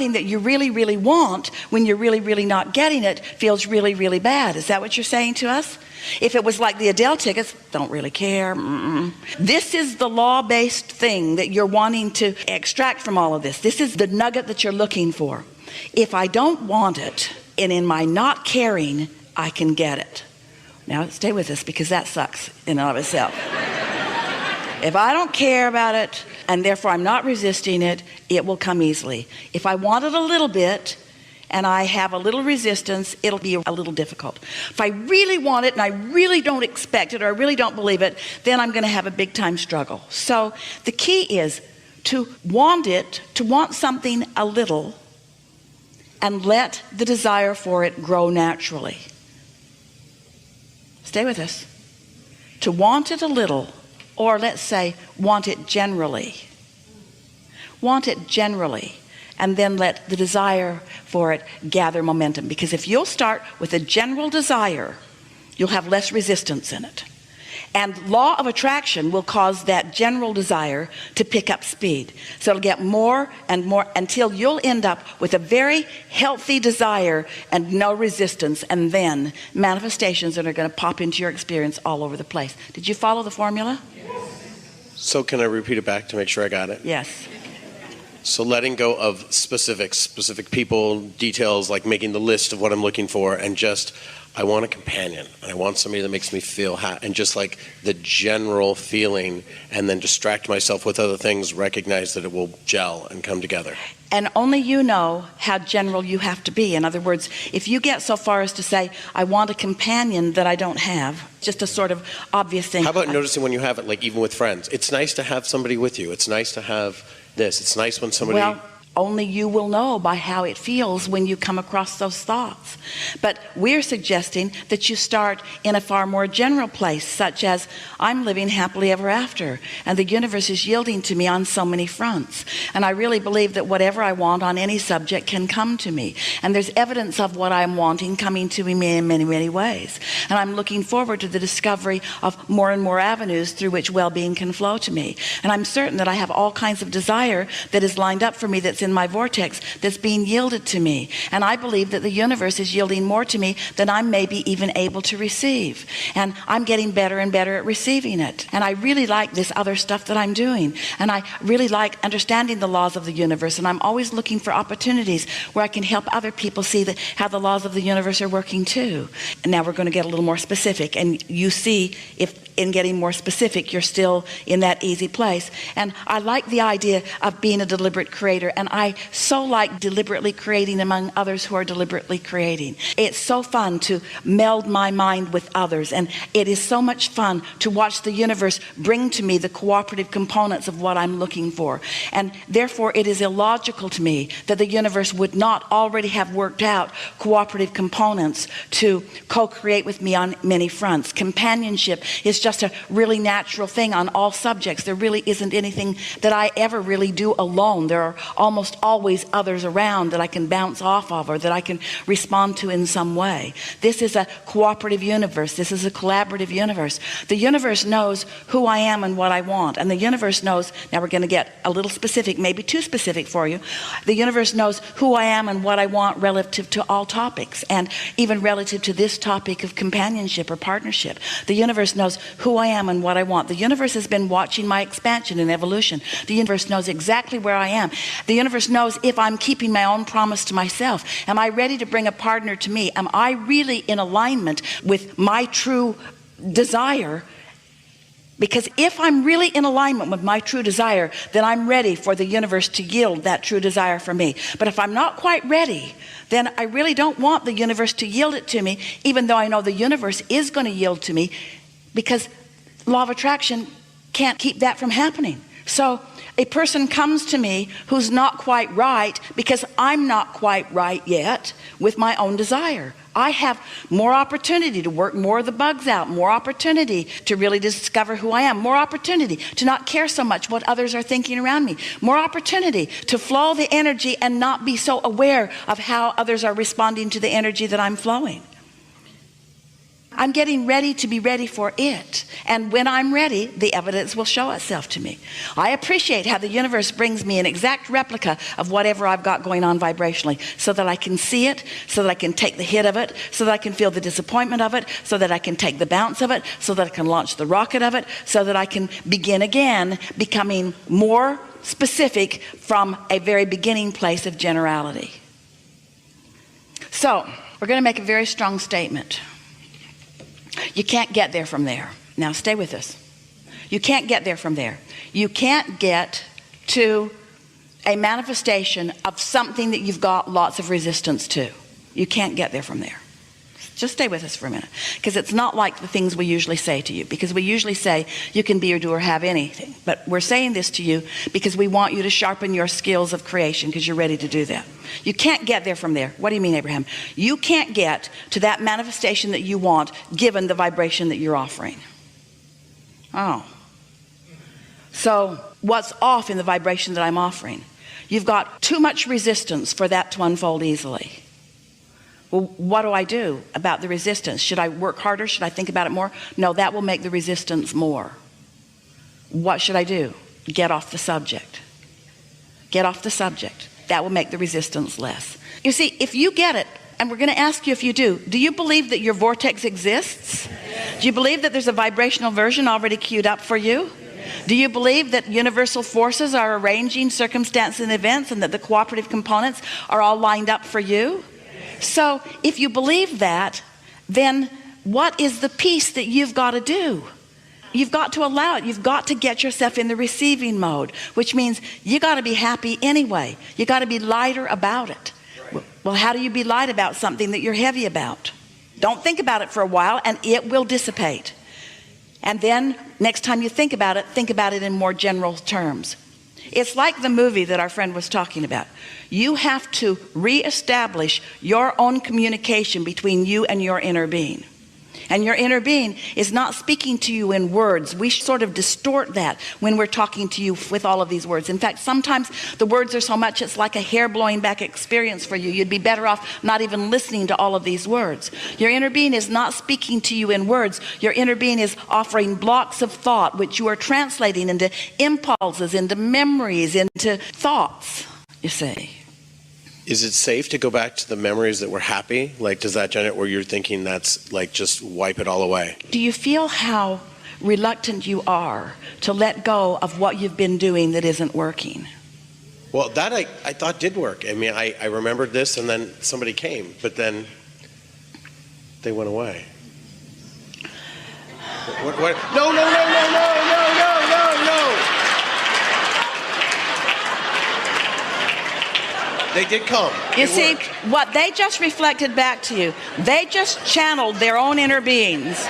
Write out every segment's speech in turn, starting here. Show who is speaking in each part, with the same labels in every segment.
Speaker 1: something that you really, really want, when you're really, really not getting it, feels really, really bad. Is that what you're saying to us? If it was like the Adele tickets, don't really care. This is the law-based thing that you're wanting to extract from all of this. This is the nugget that you're looking for. If I don't want it, and in my not caring, I can get it. Now, stay with us, because that sucks in and of itself. If I don't care about it, and therefore I'm not resisting it, it will come easily. If I want it a little bit, and I have a little resistance, it'll be a little difficult. If I really want it and I really don't expect it, or I really don't believe it, then I'm going to have a big time struggle. So the key is to want it, to want something a little, and let the desire for it grow naturally. Stay with us. To want it a little, or let's say want it generally. Want it generally. And then let the desire for it gather momentum. Because if you'll start with a general desire, you'll have less resistance in it. And law of attraction will cause that general desire to pick up speed. So it'll get more and more until you'll end up with a very healthy desire and no resistance. And then manifestations that are going to pop into your experience all over the place. Did you follow the formula?
Speaker 2: So can I repeat it back to make sure I got it?
Speaker 1: Yes.
Speaker 2: So letting go of specific people, details, like making the list of what I'm looking for, and just, I want a companion, and I want somebody that makes me feel happy, and just like the general feeling, and then distract myself with other things, recognize that it will gel and come together.
Speaker 1: And only you know how general you have to be. In other words, if you get so far as to say, I want a companion that I don't have, just a sort of obvious thing.
Speaker 2: How about noticing when you have it, like even with friends? It's nice to have somebody with you. It's nice to have this. It's nice when somebody...
Speaker 1: Well, only you will know by how it feels when you come across those thoughts. But we're suggesting that you start in a far more general place, such as, I'm living happily ever after, and the universe is yielding to me on so many fronts. And I really believe that whatever I want on any subject can come to me. And there's evidence of what I'm wanting coming to me in many, many ways. And I'm looking forward to the discovery of more and more avenues through which well-being can flow to me. And I'm certain that I have all kinds of desire that is lined up for me, that's in my vortex, that's being yielded to me. And I believe that the universe is yielding more to me than I'm maybe even able to receive. And I'm getting better and better at receiving it. And I really like this other stuff that I'm doing. And I really like understanding the laws of the universe. And I'm always looking for opportunities where I can help other people see how the laws of the universe are working too. And now we're going to get a little more specific. And you see if in getting more specific, you're still in that easy place. And I like the idea of being a deliberate creator. And I so like deliberately creating among others who are deliberately creating. It's so fun to meld my mind with others. And it is so much fun to watch the universe bring to me the cooperative components of what I'm looking for. And therefore, it is illogical to me that the universe would not already have worked out cooperative components to co-create with me on many fronts. Companionship is just a really natural thing on all subjects. There really isn't anything that I ever really do alone. There are almost always others around that I can bounce off of, or that I can respond to in some way. This is a cooperative universe. This is a collaborative universe. The universe knows who I am and what I want. And the universe knows, now we're going to get a little specific, maybe too specific for you. The universe knows who I am and what I want relative to all topics, and even relative to this topic of companionship or partnership. The universe knows who I am and what I want. The universe has been watching my expansion and evolution. The universe knows exactly where I am. The universe knows if I'm keeping my own promise to myself. Am I ready to bring a partner to me? Am I really in alignment with my true desire? Because if I'm really in alignment with my true desire, then I'm ready for the universe to yield that true desire for me. But if I'm not quite ready, then I really don't want the universe to yield it to me, even though I know the universe is going to yield to me, because law of attraction can't keep that from happening. So a person comes to me who's not quite right because I'm not quite right yet with my own desire. I have more opportunity to work more of the bugs out, more opportunity to really discover who I am, more opportunity to not care so much what others are thinking around me, more opportunity to flow the energy and not be so aware of how others are responding to the energy that I'm flowing. I'm getting ready to be ready for it. And when I'm ready, the evidence will show itself to me. I appreciate how the universe brings me an exact replica of whatever I've got going on vibrationally, so that I can see it, so that I can take the hit of it, so that I can feel the disappointment of it, so that I can take the bounce of it, so that I can launch the rocket of it, so that I can begin again, becoming more specific from a very beginning place of generality. So, we're going to make a very strong statement. You can't get there from there. Now stay with us. You can't get there from there. You can't get to a manifestation of something that you've got lots of resistance to. You can't get there from there. Just stay with us for a minute, because it's not like the things we usually say to you, because we usually say you can be or do or have anything, but we're saying this to you because we want you to sharpen your skills of creation, because you're ready to do that. You can't get there from there. What do you mean, Abraham? You can't get to that manifestation that you want given the vibration that you're offering. Oh. So what's off in the vibration that I'm offering? You've got too much resistance for that to unfold easily. Well, what do I do about the resistance? Should I work harder? Should I think about it more? No, that will make the resistance more. What should I do? Get off the subject. Get off the subject. That will make the resistance less. You see, if you get it, and we're going to ask you if you do you believe that your vortex exists? Do you believe that there's a vibrational version already queued up for you? Do you believe that universal forces are arranging circumstances and events, and that the cooperative components are all lined up for you? So if you believe that, then what is the piece that you've got to do? You've got to allow it. You've got to get yourself in the receiving mode, which means you got to be happy anyway. You got to be lighter about it. Well, how do you be light about something that you're heavy about? Don't think about it for a while, and it will dissipate. And then next time you think about it in more general terms. It's like the movie that our friend was talking about. You have to reestablish your own communication between you and your inner being. And your inner being is not speaking to you in words. We sort of distort that when we're talking to you with all of these words. In fact, sometimes the words are so much it's like a hair blowing back experience for you. You'd be better off not even listening to all of these words. Your inner being is not speaking to you in words. Your inner being is offering blocks of thought, which you are translating into impulses, into memories, into thoughts, you see.
Speaker 2: Is it safe to go back to the memories that were happy? Like, does that generate where you're thinking that's like just wipe it all away?
Speaker 1: Do you feel how reluctant you are to let go of what you've been doing that isn't working?
Speaker 2: Well, that I thought did work. I mean, I remembered this, and then somebody came, but then they went away. What? No. They did come.
Speaker 1: You see, what they just reflected back to you, they just channeled their own inner beings.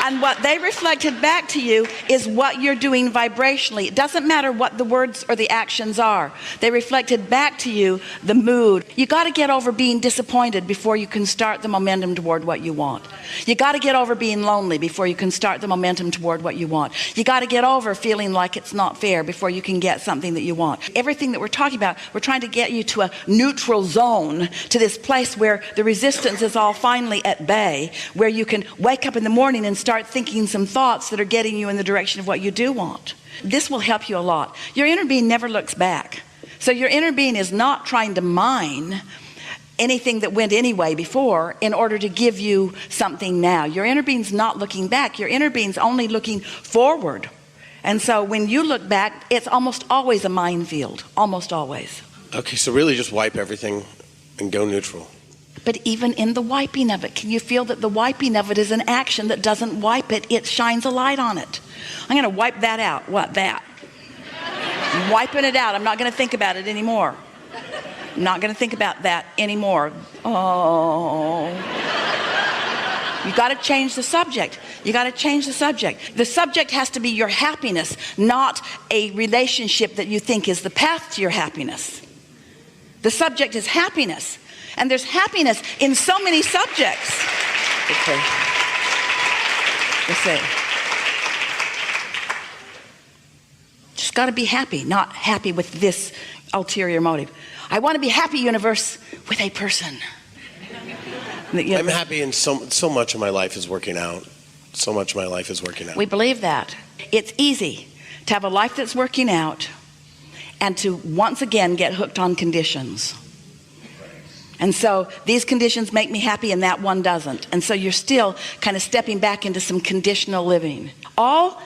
Speaker 1: And what they reflected back to you is what you're doing vibrationally. It doesn't matter what the words or the actions are. They reflected back to you the mood. You got to get over being disappointed before you can start the momentum toward what you want. You got to get over being lonely before you can start the momentum toward what you want. You got to get over feeling like it's not fair before you can get something that you want. Everything that we're talking about, we're trying to get you to a neutral zone, to this place where the resistance is all finally at bay, where you can wake up in the morning and start thinking some thoughts that are getting you in the direction of what you do want. This will help you a lot. Your inner being never looks back. So your inner being is not trying to mine anything that went anyway before in order to give you something now. Your inner being's not looking back. Your inner being's only looking forward. And so when you look back, it's almost always a minefield. Almost always.
Speaker 2: Okay, so really just wipe everything and go neutral.
Speaker 1: But even in the wiping of it, can you feel that the wiping of it is an action that doesn't wipe it? It shines a light on it. I'm going to wipe that out. What? That. I'm wiping it out. I'm not going to think about it anymore. I'm not going to think about that anymore. Oh. You got to change the subject. You got to change the subject. The subject has to be your happiness, not a relationship that you think is the path to your happiness. The subject is happiness. And there's happiness in so many subjects. Okay. Let's see. Just got to be happy, not happy with this ulterior motive. I want to be happy, universe, with a person.
Speaker 2: I'm happy, and so much of my life is working out. So much of my life is working out.
Speaker 1: We believe that. It's easy to have a life that's working out and to once again get hooked on conditions. And so these conditions make me happy and that one doesn't. And so you're still kind of stepping back into some conditional living. All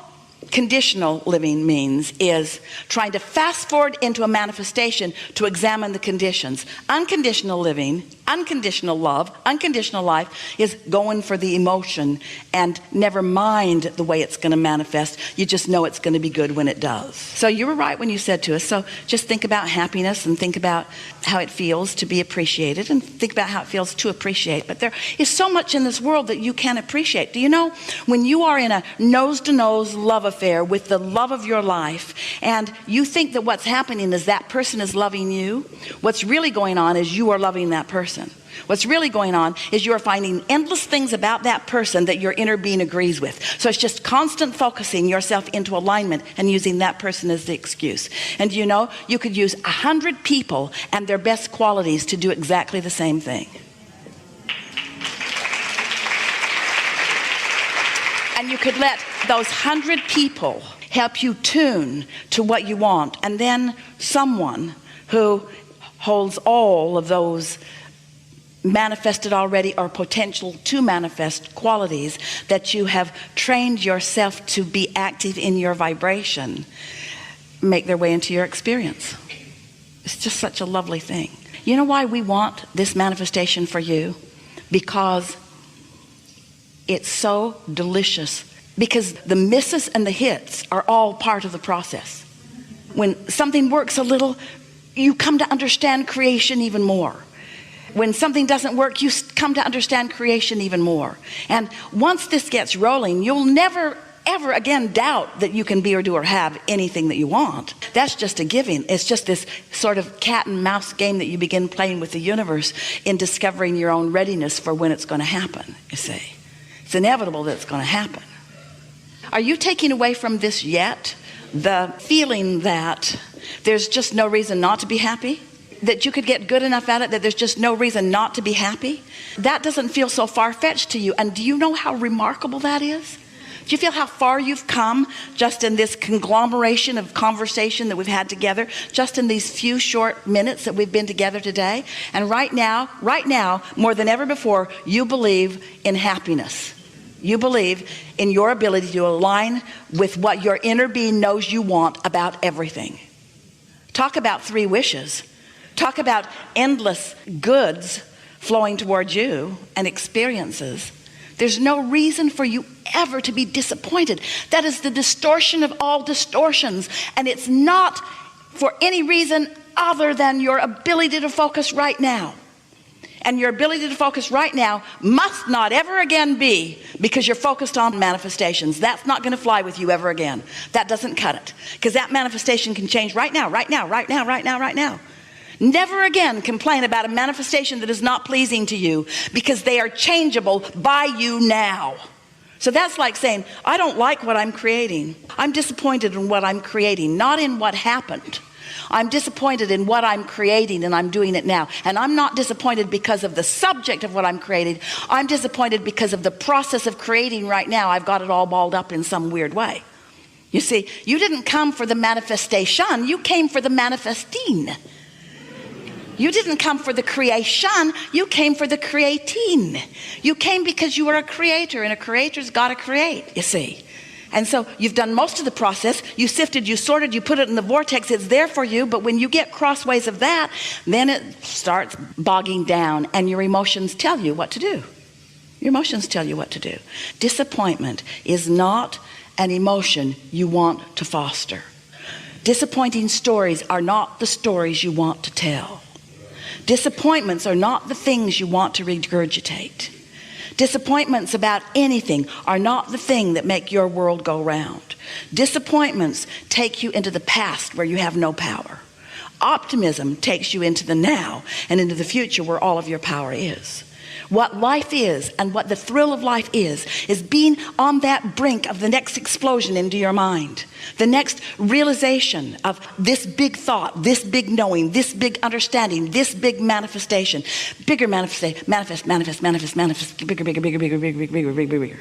Speaker 1: conditional living means is trying to fast forward into a manifestation to examine the conditions. Unconditional living, unconditional love, unconditional life is going for the emotion and never mind the way it's going to manifest. You just know it's going to be good when it does. So you were right when you said to us, so just think about happiness and think about how it feels to be appreciated and think about how it feels to appreciate. But there is so much in this world that you can appreciate. Do you know when you are in a nose-to-nose love affair with the love of your life and you think that what's happening is that person is loving you, what's really going on is you are loving that person. What's really going on is you're finding endless things about that person that your inner being agrees with. So it's just constant focusing yourself into alignment and using that person as the excuse. And you know, you could use 100 people and their best qualities to do exactly the same thing. And you could let those 100 people help you tune to what you want. And then someone who holds all of those manifested already or potential to manifest qualities that you have trained yourself to be active in your vibration make their way into your experience. It's just such a lovely thing. You know why we want this manifestation for you? Because it's so delicious. Because the misses and the hits are all part of the process. When something works a little, you come to understand creation even more. When something doesn't work, you come to understand creation even more. And once this gets rolling, you'll never, ever again doubt that you can be or do or have anything that you want. That's just a giving. It's just this sort of cat and mouse game that you begin playing with the universe in discovering your own readiness for when it's going to happen, you see. It's inevitable that it's going to happen. Are you taking away from this yet the feeling that there's just no reason not to be happy? That you could get good enough at it that there's just no reason not to be happy? That doesn't feel so far-fetched to you. And do you know how remarkable that is? Do you feel how far you've come just in this conglomeration of conversation that we've had together, just in these few short minutes that we've been together today? And right now, more than ever before, you believe in happiness. You believe in your ability to align with what your inner being knows you want about everything. Talk about 3 wishes. Talk about endless goods flowing towards you and experiences. There's no reason for you ever to be disappointed. That is the distortion of all distortions. And it's not for any reason other than your ability to focus right now. And your ability to focus right now must not ever again be because you're focused on manifestations. That's not going to fly with you ever again. That doesn't cut it. Because that manifestation can change right now, right now, right now, right now, right now. Never again complain about a manifestation that is not pleasing to you because they are changeable by you now. So that's like saying, I don't like what I'm creating. I'm disappointed in what I'm creating, not in what happened. I'm disappointed in what I'm creating and I'm doing it now. And I'm not disappointed because of the subject of what I'm creating. I'm disappointed because of the process of creating right now. I've got it all balled up in some weird way. You see, you didn't come for the manifestation, you came for the manifesting. You didn't come for the creation, you came for the creating. You came because you are a creator, and a creator's got to create, you see. And so you've done most of the process. You sifted, you sorted, you put it in the vortex. It's there for you. But when you get crossways of that, then it starts bogging down and your emotions tell you what to do. Your emotions tell you what to do. Disappointment is not an emotion you want to foster. Disappointing stories are not the stories you want to tell. Disappointments are not the things you want to regurgitate. Disappointments about anything are not the thing that make your world go round. Disappointments take you into the past where you have no power. Optimism takes you into the now and into the future where all of your power is. What life is and what the thrill of life is being on that brink of the next explosion into your mind, the next realization of this big thought, this big knowing, this big understanding, this big manifestation, bigger manifest, bigger, bigger, bigger, bigger, bigger, bigger, bigger, bigger, bigger, bigger.